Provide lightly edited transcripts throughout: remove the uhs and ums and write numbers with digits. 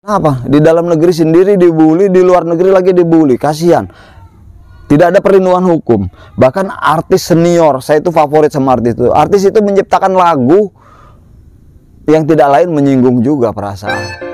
Apa? Di dalam negeri sendiri dibully, di luar negeri lagi dibully. Kasihan. Tidak ada perlindungan hukum. Bahkan artis senior, saya itu favorit sama artis itu. Artis itu menciptakan lagu yang tidak lain menyinggung juga perasaan.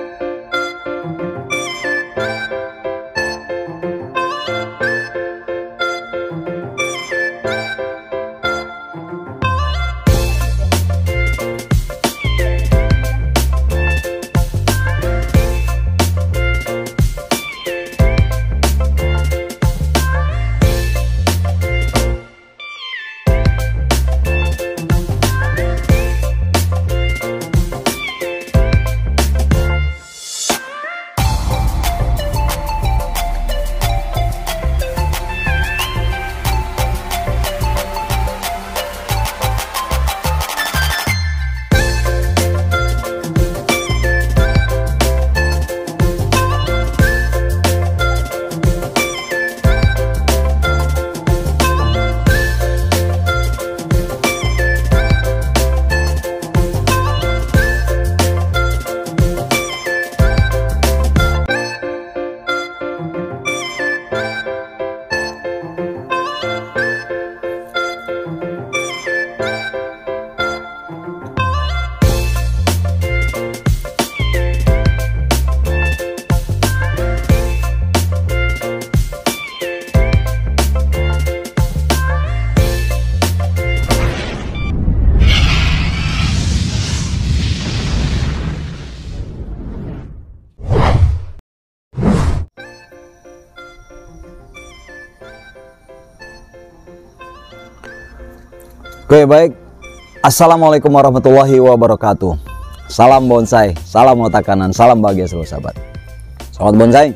Oke, baik. Assalamualaikum warahmatullahi wabarakatuh. Salam bonsai, salam otak kanan, salam bahagia seluruh sahabat. Sobat bonsai,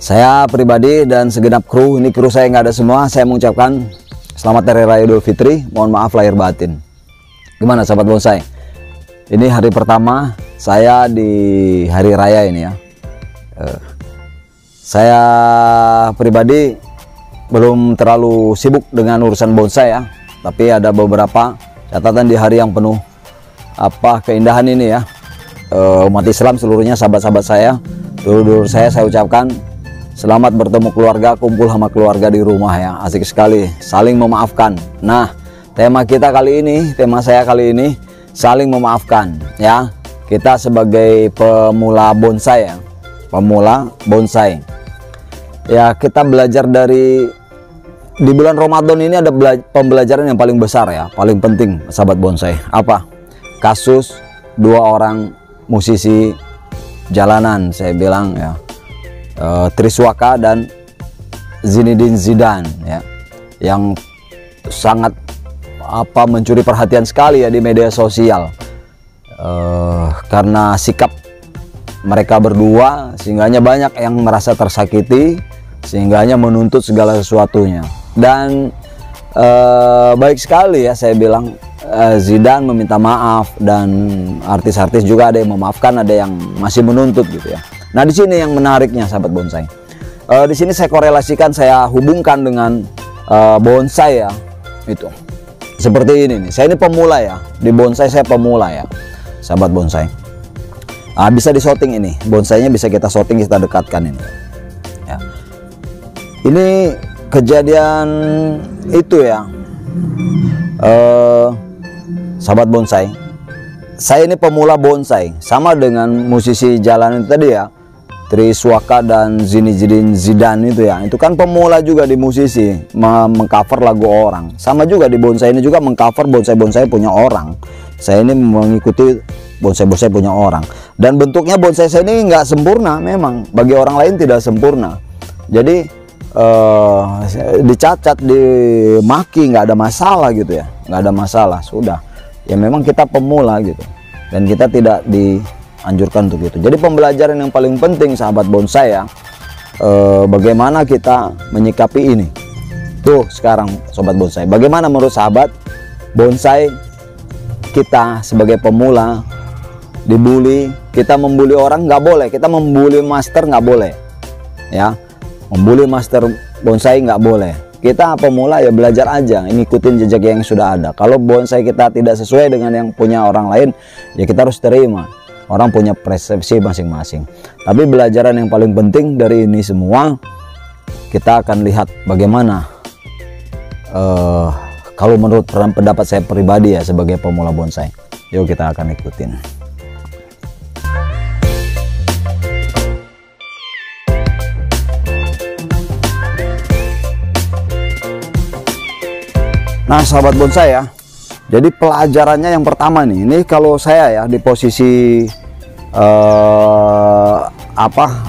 saya pribadi dan segenap kru, ini kru saya nggak ada semua, saya mengucapkan selamat Hari Raya Idul Fitri. Mohon maaf lahir batin. Gimana sahabat bonsai? Ini hari pertama saya di hari raya ini ya. Saya pribadi belum terlalu sibuk dengan urusan bonsai ya. Tapi ada beberapa catatan di hari yang penuh keindahan ini ya. Umat Islam seluruhnya, sahabat-sahabat saya, dulur-dulur saya ucapkan selamat bertemu keluarga, kumpul sama keluarga di rumah ya. Asik sekali, saling memaafkan. Nah, tema saya kali ini saling memaafkan ya. Kita sebagai pemula bonsai ya, pemula bonsai ya, kita belajar di bulan Ramadan ini ada pembelajaran yang paling besar ya, paling penting sahabat bonsai. Apa? Kasus dua orang musisi jalanan, saya bilang ya, Triswaka dan Zinedine Zidane ya, yang sangat mencuri perhatian sekali ya di media sosial, karena sikap mereka berdua sehingganya banyak yang merasa tersakiti, sehingganya menuntut segala sesuatunya. Dan baik sekali ya, saya bilang Zidane meminta maaf, dan artis-artis juga ada yang memaafkan, ada yang masih menuntut gitu ya. Nah, di sini yang menariknya sahabat bonsai. Di sini saya korelasikan, saya hubungkan dengan bonsai ya. Itu seperti ini nih. Saya ini pemula ya, di bonsai saya pemula ya, sahabat bonsai. Bisa di shooting ini, bonsainya bisa kita shooting, kita dekatkan ini ya. Ini kejadian itu ya, sahabat bonsai, saya ini pemula bonsai, sama dengan musisi jalanan itu tadi ya, Triswaka dan Zinedine Zidane itu ya. Itu kan pemula juga di musisi, mengcover lagu orang. Sama juga di bonsai ini juga mengcover bonsai-bonsai punya orang. Saya ini mengikuti bonsai-bonsai punya orang. Dan bentuknya bonsai saya ini nggak sempurna, memang bagi orang lain tidak sempurna. Jadi dicacat, dimaki, nggak ada masalah gitu ya, nggak ada masalah. Sudah ya, memang kita pemula gitu, dan kita tidak dianjurkan untuk itu. Jadi pembelajaran yang paling penting sahabat bonsai ya, bagaimana kita menyikapi ini. Tuh sekarang sobat bonsai, bagaimana menurut sahabat bonsai kita sebagai pemula dibully, kita membuli orang nggak boleh, kita membuli master nggak boleh ya. Membuli master bonsai nggak boleh. Kita pemula ya belajar aja, ngikutin jejak yang sudah ada. Kalau bonsai kita tidak sesuai dengan yang punya orang lain, ya kita harus terima. orang punya persepsi masing-masing. Tapi pelajaran yang paling penting dari ini semua, kita akan lihat bagaimana kalau menurut pendapat saya pribadi ya sebagai pemula bonsai. Yuk kita akan ikutin. Nah sahabat bonsai ya, jadi pelajarannya yang pertama nih, ini kalau saya ya di posisi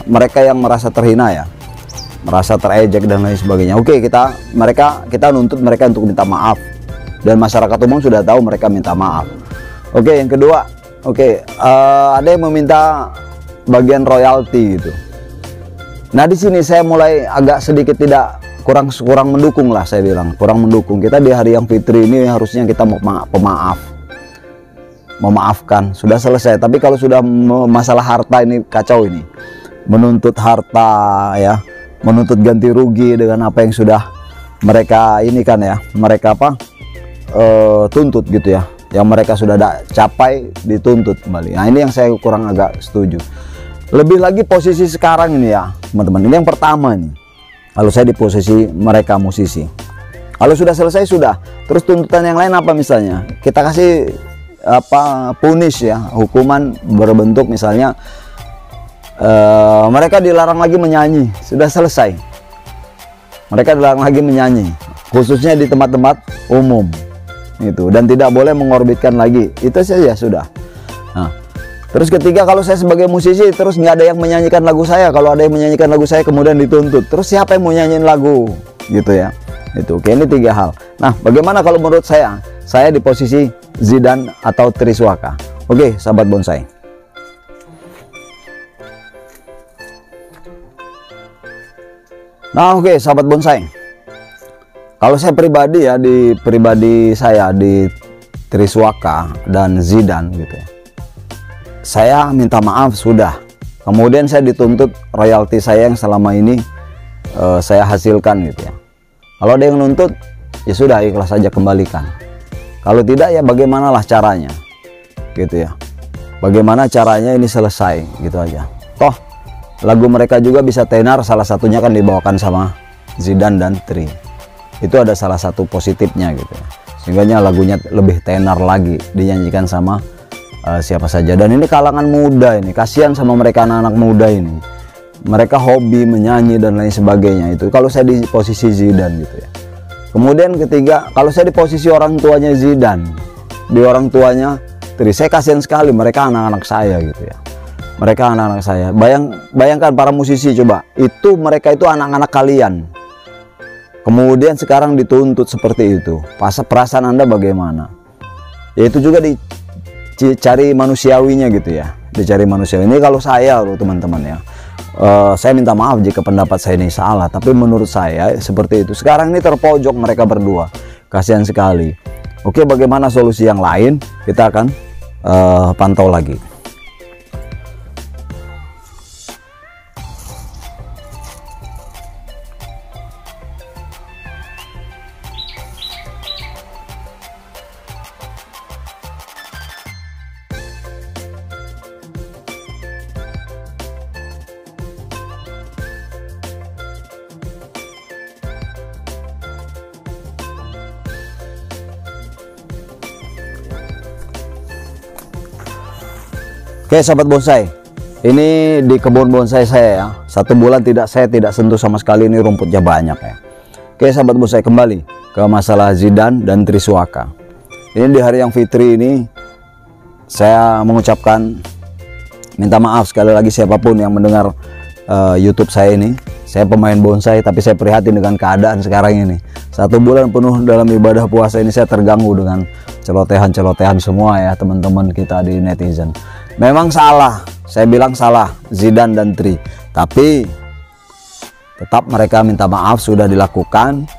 mereka yang merasa terhina ya, merasa terejek dan lain sebagainya. Oke, kita nuntut mereka untuk minta maaf, dan masyarakat umum sudah tahu mereka minta maaf. Oke, yang kedua, ada yang meminta bagian royalti gitu. Nah di sini saya mulai agak sedikit kurang mendukung lah, saya bilang kurang mendukung. Kita di hari yang fitri ini harusnya kita memaafkan, sudah selesai. Tapi kalau sudah masalah harta ini kacau ini, menuntut harta ya, menuntut ganti rugi dengan apa yang sudah mereka ini kan ya, mereka tuntut gitu ya, yang mereka sudah capai dituntut kembali. Nah ini yang saya kurang agak setuju. Lebih lagi posisi sekarang ini ya teman-teman, ini yang pertama nih, kalau saya di posisi mereka musisi, kalau sudah selesai sudah, terus tuntutan yang lain apa, misalnya kita kasih punish ya, hukuman berbentuk misalnya mereka dilarang lagi menyanyi, sudah selesai, mereka dilarang lagi menyanyi khususnya di tempat-tempat umum itu, dan tidak boleh mengorbitkan lagi, itu saja sudah. Nah terus ketiga, kalau saya sebagai musisi terus nggak ada yang menyanyikan lagu saya, kalau ada yang menyanyikan lagu saya kemudian dituntut, terus siapa yang mau nyanyiin lagu gitu ya. Itu oke, ini 3 hal. Nah bagaimana kalau menurut saya di posisi Zidane atau Triswaka? Oke sahabat bonsai, nah sahabat bonsai, kalau saya pribadi ya, di Triswaka dan Zidane gitu ya, saya minta maaf sudah, kemudian saya dituntut royalti saya yang selama ini saya hasilkan gitu ya. Kalau ada yang nuntut ya sudah, ikhlas saja, kembalikan. Kalau tidak ya bagaimanalah caranya gitu ya, bagaimana caranya ini selesai gitu aja. Toh lagu mereka juga bisa tenar, salah satunya kan dibawakan sama Zidane dan Tri, itu ada salah satu positifnya gitu ya, sehingga lagunya lebih tenar lagi dinyanyikan sama siapa saja. Dan ini kalangan muda ini, kasihan sama mereka, anak-anak muda ini, mereka hobi menyanyi dan lain sebagainya. Itu kalau saya di posisi Zidane gitu ya. Kemudian ketiga, kalau saya di posisi orang tuanya Zidane, di orang tuanya Tri, saya kasihan sekali, mereka anak-anak saya gitu ya, mereka anak-anak saya. Bayangkan para musisi, coba itu mereka itu anak-anak kalian, kemudian sekarang dituntut seperti itu, perasaan Anda bagaimana? Ya itu juga dicari manusiawinya gitu ya, dicari manusiawi. Ini kalau saya loh teman-teman ya, saya minta maaf jika pendapat saya ini salah, tapi menurut saya seperti itu. Sekarang ini terpojok mereka berdua, kasihan sekali. Oke, bagaimana solusi yang lain, kita akan pantau lagi. Oke sahabat bonsai, ini di kebun bonsai saya ya, 1 bulan saya tidak sentuh sama sekali, ini rumputnya banyak ya. Oke sahabat bonsai, kembali ke masalah Zidane dan Triswaka. Ini di hari yang fitri ini, saya mengucapkan minta maaf sekali lagi siapapun yang mendengar YouTube saya ini. Saya pemain bonsai, tapi saya prihatin dengan keadaan sekarang ini. 1 bulan penuh dalam ibadah puasa ini saya terganggu dengan celotehan-celotehan semua ya teman-teman kita di netizen. Memang salah, saya bilang salah Zidane dan Tri, tapi tetap mereka minta maaf sudah dilakukan.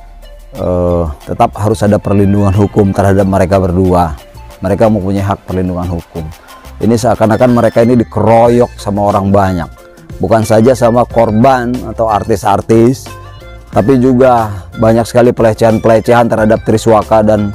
Tetap harus ada perlindungan hukum terhadap mereka berdua. Mereka mempunyai hak perlindungan hukum. Ini seakan-akan mereka ini dikeroyok sama orang banyak, bukan saja sama korban atau artis-artis, tapi juga banyak sekali pelecehan-pelecehan terhadap Triswaka dan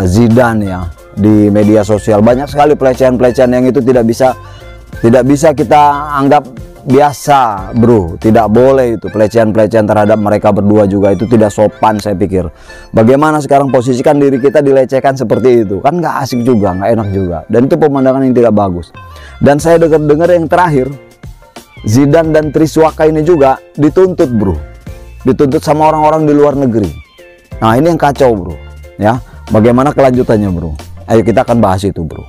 Zidane ya. di media sosial. Banyak sekali pelecehan-pelecehan yang itu tidak bisa kita anggap biasa, bro. Tidak boleh itu pelecehan-pelecehan terhadap mereka berdua juga, itu tidak sopan saya pikir. Bagaimana sekarang posisikan diri kita dilecehkan seperti itu, kan nggak asik juga, nggak enak juga, dan itu pemandangan yang tidak bagus. Dan saya dengar yang terakhir, Zidane dan Triswaka ini juga dituntut, bro, dituntut sama orang-orang di luar negeri. Nah, ini yang kacau, bro, ya. Bagaimana kelanjutannya, bro? Ayo kita akan bahas itu, bro.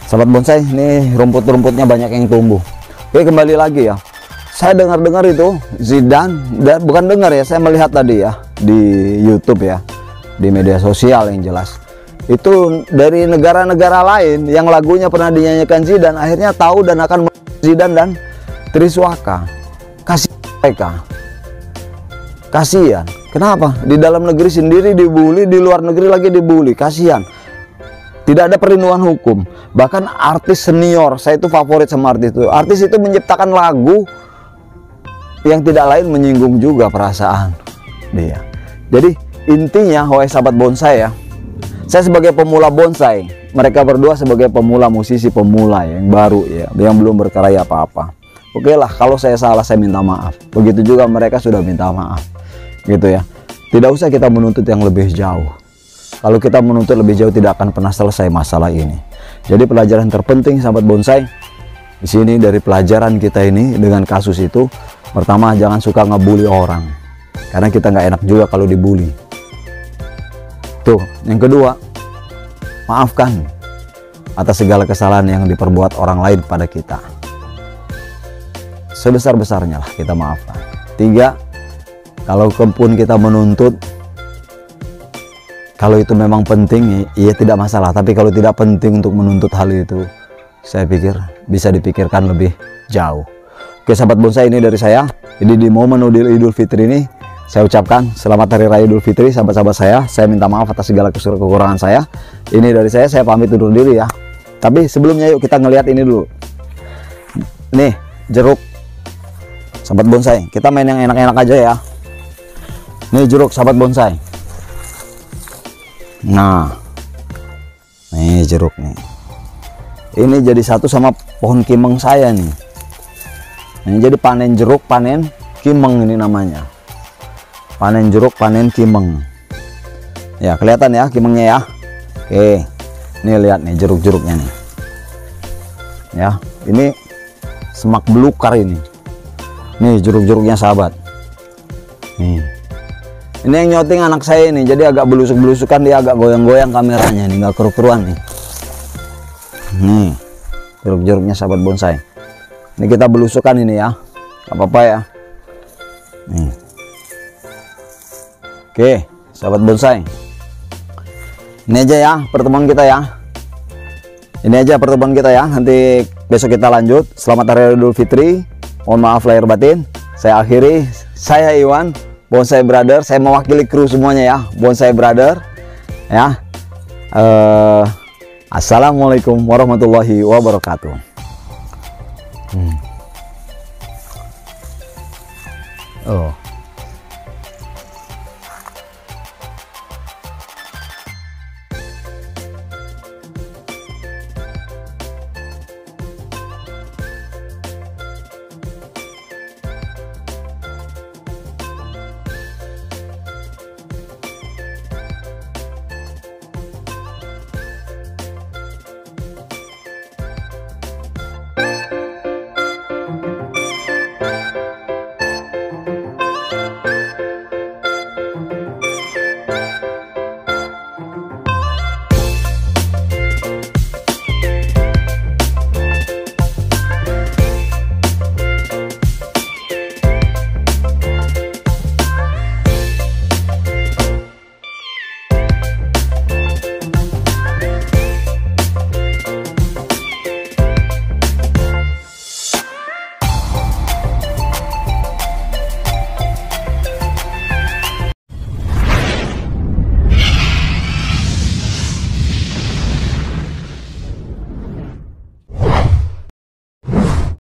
Sahabat bonsai, ini rumput-rumputnya banyak yang tumbuh. Oke, kembali lagi ya. Saya dengar-dengar itu Zidane, dan bukan dengar ya, saya melihat tadi ya di YouTube ya, di media sosial yang jelas. Itu dari negara-negara lain yang lagunya pernah dinyanyikan Zidane, akhirnya tahu dan akan Zidane dan Triswaka. Kasih mereka. Kasihan. Kenapa? Di dalam negeri sendiri dibully, di luar negeri lagi dibully. Kasihan. Tidak ada perlindungan hukum. Bahkan artis senior, saya itu favorit sama artis itu. Artis itu menciptakan lagu yang tidak lain menyinggung juga perasaan dia. Jadi intinya, wahai sahabat bonsai ya, saya sebagai pemula bonsai, mereka berdua sebagai pemula musisi pemula yang baru ya, yang belum berkarya apa-apa. Oke lah, kalau saya salah saya minta maaf. Begitu juga mereka sudah minta maaf, gitu ya. Tidak usah kita menuntut yang lebih jauh. Kalau kita menuntut lebih jauh tidak akan pernah selesai masalah ini. Jadi pelajaran terpenting sahabat bonsai di sini dari pelajaran kita ini dengan kasus itu, pertama jangan suka ngebully orang, karena kita nggak enak juga kalau dibully. Tuh, yang kedua, maafkan atas segala kesalahan yang diperbuat orang lain pada kita. Sebesar-besarnya lah kita maafkan. Tiga, kalau pun kita menuntut, kalau itu memang penting, ya tidak masalah. Tapi kalau tidak penting untuk menuntut hal itu, saya pikir bisa dipikirkan lebih jauh. Oke sahabat bonsai, ini dari saya. Jadi di momen Idul Fitri ini, saya ucapkan selamat Hari Raya Idul Fitri sahabat-sahabat saya. Saya minta maaf atas segala kekurangan saya. Ini dari saya pamit undur diri ya. Tapi sebelumnya yuk kita ngelihat ini dulu. Nih, jeruk. Sahabat bonsai, kita main yang enak-enak aja ya. Nih jeruk sahabat bonsai. Nah, nih jeruk nih. Ini jadi satu sama pohon kimeng saya nih. Ini jadi panen jeruk, panen kimeng ini namanya. Panen jeruk, panen kimeng. Ya, kelihatan ya kimengnya ya. Oke. Nih lihat nih jeruk-jeruknya nih. Ya, ini semak belukar ini. Nih jeruk-jeruknya sahabat. Nih. Ini yang nyoting anak saya ini, jadi agak belusuk-belusukan, dia agak goyang-goyang kameranya nih, nggak keru-keruan nih. Nih, jeruk-jeruknya sahabat bonsai. Ini kita belusukan ini ya, nggak apa-apa ya. Nih. Oke, sahabat bonsai. Ini aja ya pertemuan kita ya. Ini aja pertemuan kita ya. Nanti besok kita lanjut. Selamat Hari Idul Fitri. Mohon maaf lahir batin. Saya akhiri. Saya Iwan, Bonsai Brother. Saya mewakili kru semuanya ya, Bonsai Brother ya. Assalamualaikum warahmatullahi wabarakatuh. Oh.